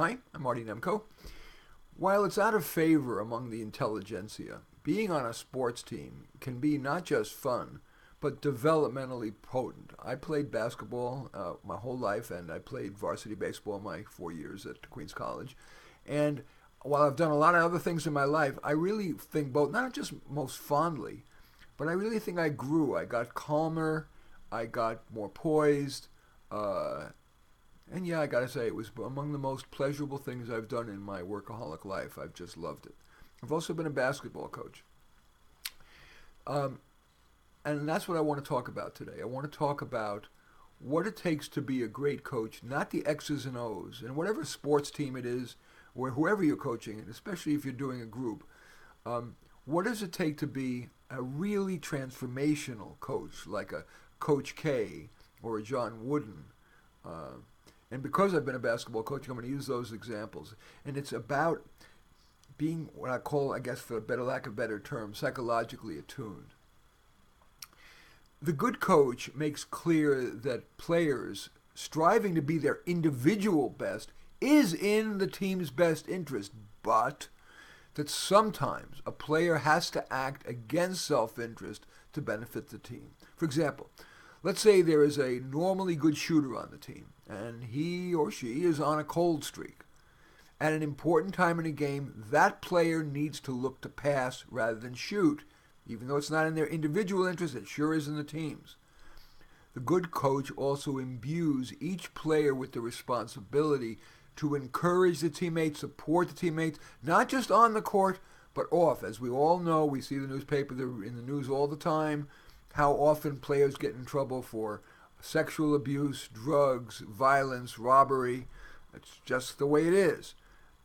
Hi, I'm Marty Nemko. While it's out of favor among the intelligentsia, being on a sports team can be not just fun, but developmentally potent. I played basketball my whole life, and I played varsity baseball my 4 years at Queens College. And while I've done a lot of other things in my life, I really think both, not just most fondly, but I really think I grew. I got calmer, I got more poised, and yeah, I gotta say, it was among the most pleasurable things I've done in my workaholic life. I've just loved it. I've also been a basketball coach. Um, and that's what I want to talk about today. I want to talk about what it takes to be a great coach, not the X's and O's. And whatever sports team it is, or whoever you're coaching, and especially if you're doing a group, what does it take to be a really transformational coach, like a Coach K or a John Wooden? And because I've been a basketball coach, I'm going to use those examples. And it's about being what I call, I guess for a better lack of a better term, psychologically attuned. The good coach makes clear that players striving to be their individual best is in the team's best interest, but that sometimes a player has to act against self-interest to benefit the team. For example, let's say there is a normally good shooter on the team, and he or she is on a cold streak. At an important time in a game, that player needs to look to pass rather than shoot. Even though it's not in their individual interest, it sure is in the team's. The good coach also imbues each player with the responsibility to encourage the teammates, support the teammates, not just on the court, but off. As we all know, we see the newspaper in the news all the time, how often players get in trouble for sexual abuse, drugs, violence, robbery. It's just the way it is.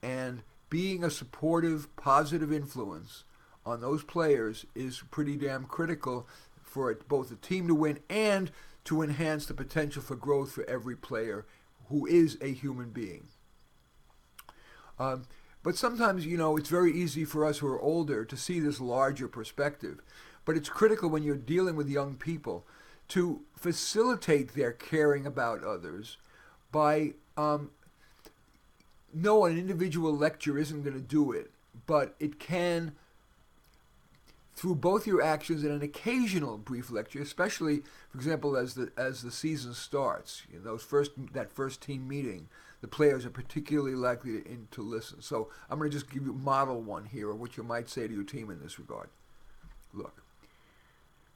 And being a supportive, positive influence on those players is pretty damn critical for both the team to win and to enhance the potential for growth for every player who is a human being. But sometimes, it's very easy for us who are older to see this larger perspective. But it's critical when you're dealing with young people to facilitate their caring about others by, no, an individual lecture isn't going to do it, but it can, through both your actions and an occasional brief lecture, especially, for example, as the season starts, that first team meeting, the players are particularly likely to listen. So I'm going to just give you model one here, or what you might say to your team in this regard. Look,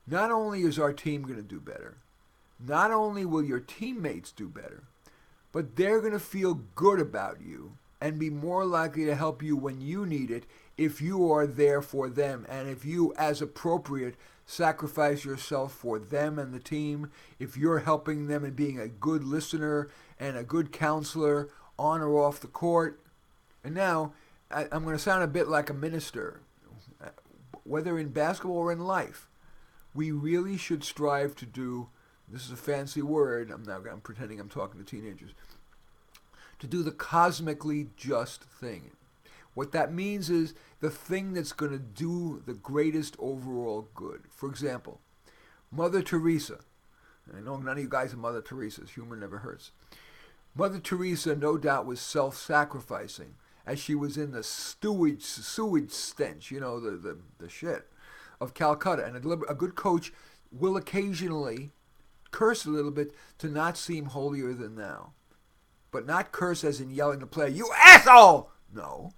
not only is our team going to do better, not only will your teammates do better, but they're going to feel good about you and be more likely to help you when you need it if you are there for them, and if you, as appropriate, sacrifice yourself for them and the team, if you're helping them and being a good listener and a good counselor on or off the court. And now, I'm going to sound a bit like a minister. Whether in basketball or in life, we really should strive to do, this is a fancy word, I'm pretending I'm talking to teenagers, to do the cosmically just thing. What that means is the thing that's going to do the greatest overall good. For example, Mother Teresa. I know none of you guys are Mother Teresas. Humor never hurts. Mother Teresa no doubt was self-sacrificing as she was in the sewage stench, the shit of Calcutta. And a good coach will occasionally curse a little bit to not seem holier than thou. But not curse as in yelling to the player, "You asshole!" No.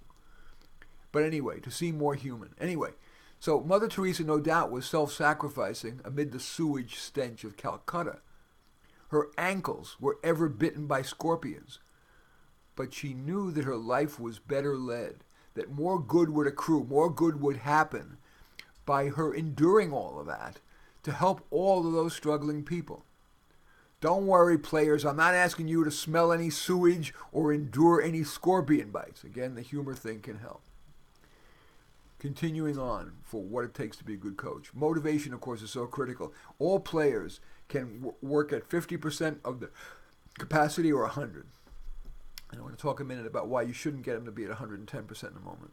But anyway, to seem more human. Anyway, so Mother Teresa no doubt was self-sacrificing amid the sewage stench of Calcutta. Her ankles were ever bitten by scorpions. But she knew that her life was better led, that more good would accrue, more good would happen by her enduring all of that to help all of those struggling people. Don't worry, players, I'm not asking you to smell any sewage or endure any scorpion bites. Again, the humor thing can help. Continuing on for what it takes to be a good coach. Motivation, of course, is so critical. All players can work at 50% of their capacity or 100. And I want to talk a minute about why you shouldn't get them to be at 110% in a moment.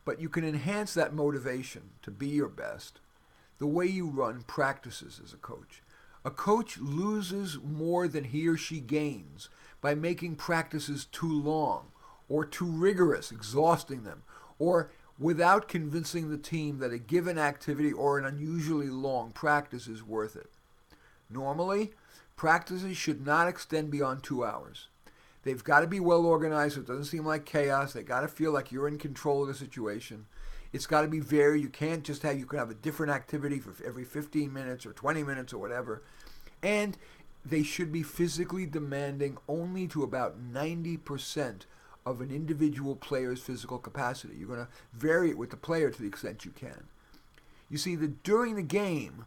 But you can enhance that motivation to be your best the way you run practices as a coach. A coach loses more than he or she gains by making practices too long or too rigorous, exhausting them, or without convincing the team that a given activity or an unusually long practice is worth it. Normally, practices should not extend beyond 2 hours. They've got to be well organized so it doesn't seem like chaos. They got to feel like you're in control of the situation. It's got to be varied. You can't just have, you can have a different activity for every 15 minutes or 20 minutes or whatever. And they should be physically demanding only to about 90% of an individual player's physical capacity. You're going to vary it with the player to the extent you can. You see, during the game,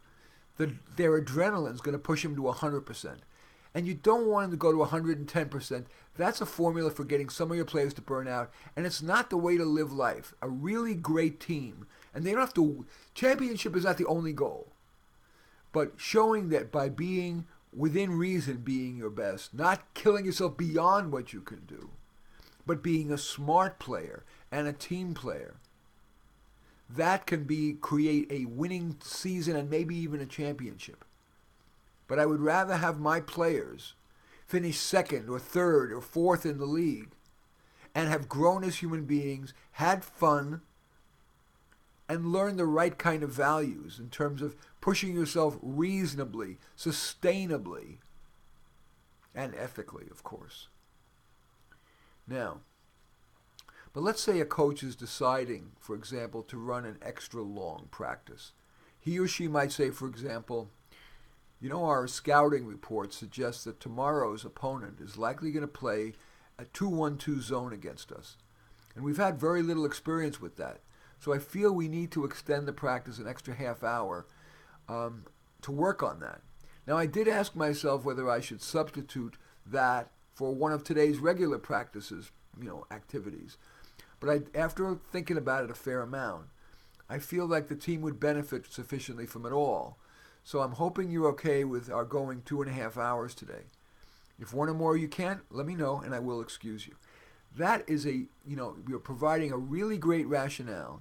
their adrenaline is going to push them to 100%. And you don't want them to go to 110%. That's a formula for getting some of your players to burn out, and it's not the way to live life. A really great team, and they don't have to, championship is not the only goal, but showing that by being within reason, being your best, not killing yourself beyond what you can do, but being a smart player and a team player, that can create a winning season and maybe even a championship. But I would rather have my players finish second or third or fourth in the league and have grown as human beings, had fun, and learned the right kind of values in terms of pushing yourself reasonably, sustainably, and ethically, of course. Now, but let's say a coach is deciding, for example, to run an extra long practice. He or she might say, for example, you know, our scouting report suggests that tomorrow's opponent is likely going to play a 2-1-2 zone against us. And we've had very little experience with that. So I feel we need to extend the practice an extra half hour to work on that. Now, I did ask myself whether I should substitute that for one of today's regular practices, activities. But after thinking about it a fair amount, I feel like the team would benefit sufficiently from it all. So I'm hoping you're okay with our going 2.5 hours today. If one or more you can't, let me know and I will excuse you. That is you're providing a really great rationale.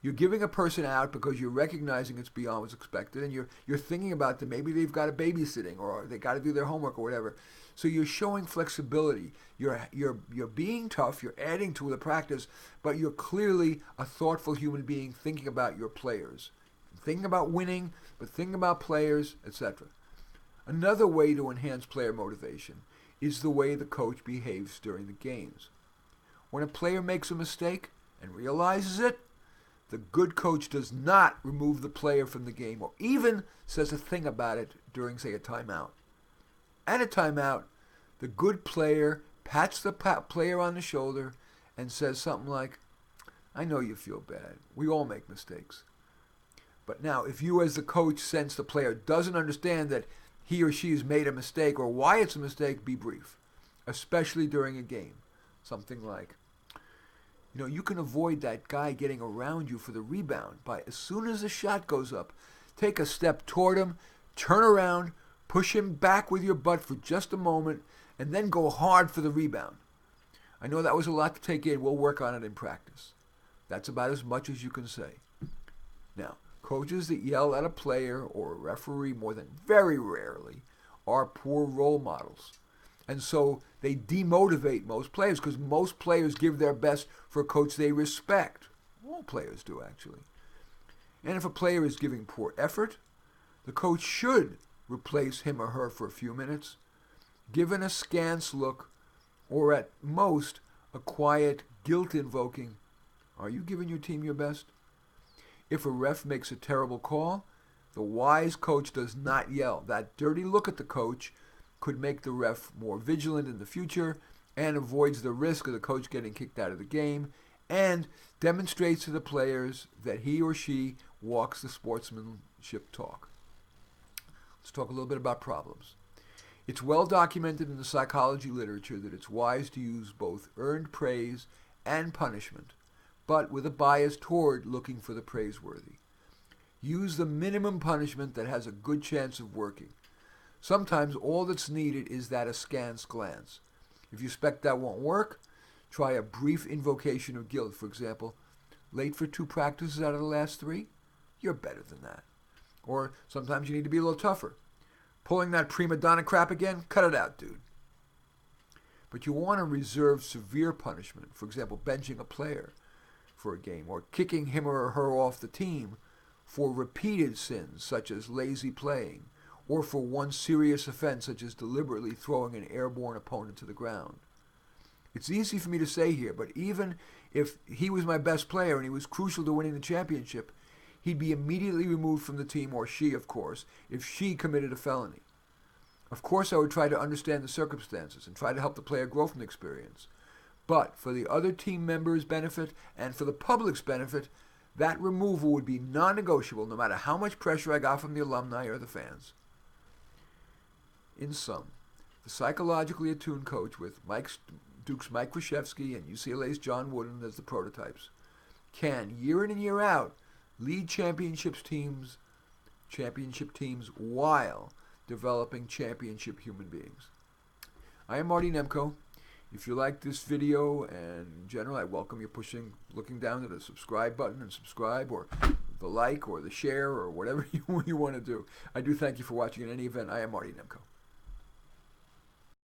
You're giving a person out because you're recognizing it's beyond what's expected, and you're thinking about that maybe they've got a babysitting or they got to do their homework or whatever. So you're showing flexibility. You're being tough. You're adding to the practice, but you're clearly a thoughtful human being thinking about your players, thinking about winning, but thinking about players, etc. Another way to enhance player motivation is the way the coach behaves during the games. When a player makes a mistake and realizes it, the good coach does not remove the player from the game or even says a thing about it during, say, a timeout. At a timeout, the good player pats the player on the shoulder and says something like, I know you feel bad. We all make mistakes. But now, if you as the coach sense the player doesn't understand that he or she has made a mistake or why it's a mistake, be brief, especially during a game. Something like, you can avoid that guy getting around you for the rebound by, as soon as the shot goes up, take a step toward him, turn around, push him back with your butt for just a moment, and then go hard for the rebound. I know that was a lot to take in. We'll work on it in practice. That's about as much as you can say. Now, coaches that yell at a player or a referee more than very rarely are poor role models. And so they demotivate most players because most players give their best for a coach they respect. All players do, actually. And if a player is giving poor effort, the coach should replace him or her for a few minutes, given a scant look, or at most a quiet, guilt-invoking, are you giving your team your best? If a ref makes a terrible call, the wise coach does not yell. That dirty look at the coach could make the ref more vigilant in the future and avoids the risk of the coach getting kicked out of the game and demonstrates to the players that he or she walks the sportsmanship talk. Let's talk a little bit about problems. It's well documented in the psychology literature that it's wise to use both earned praise and punishment, but with a bias toward looking for the praiseworthy. Use the minimum punishment that has a good chance of working. Sometimes all that's needed is that askance glance. If you suspect that won't work, try a brief invocation of guilt. For example, late for 2 practices out of the last 3? You're better than that. Or sometimes you need to be a little tougher. Pulling that prima donna crap again? Cut it out, dude. But you want to reserve severe punishment, for example, benching a player for a game, or kicking him or her off the team for repeated sins, such as lazy playing, or for one serious offense, such as deliberately throwing an airborne opponent to the ground. It's easy for me to say here, but even if he was my best player and he was crucial to winning the championship, he'd be immediately removed from the team, or she, of course, if she committed a felony. Of course, I would try to understand the circumstances and try to help the player grow from the experience. But for the other team members' benefit and for the public's benefit, that removal would be non-negotiable no matter how much pressure I got from the alumni or the fans. In sum, the psychologically attuned coach with Duke's Mike Krzyzewski and UCLA's John Wooden as the prototypes can, year in and year out, lead championship teams while developing championship human beings. I am Marty Nemko. If you like this video and in general, I welcome you looking down at the subscribe button and subscribe, or the like or the share or whatever you want to do. I do thank you for watching. In any event, I am Marty Nemko.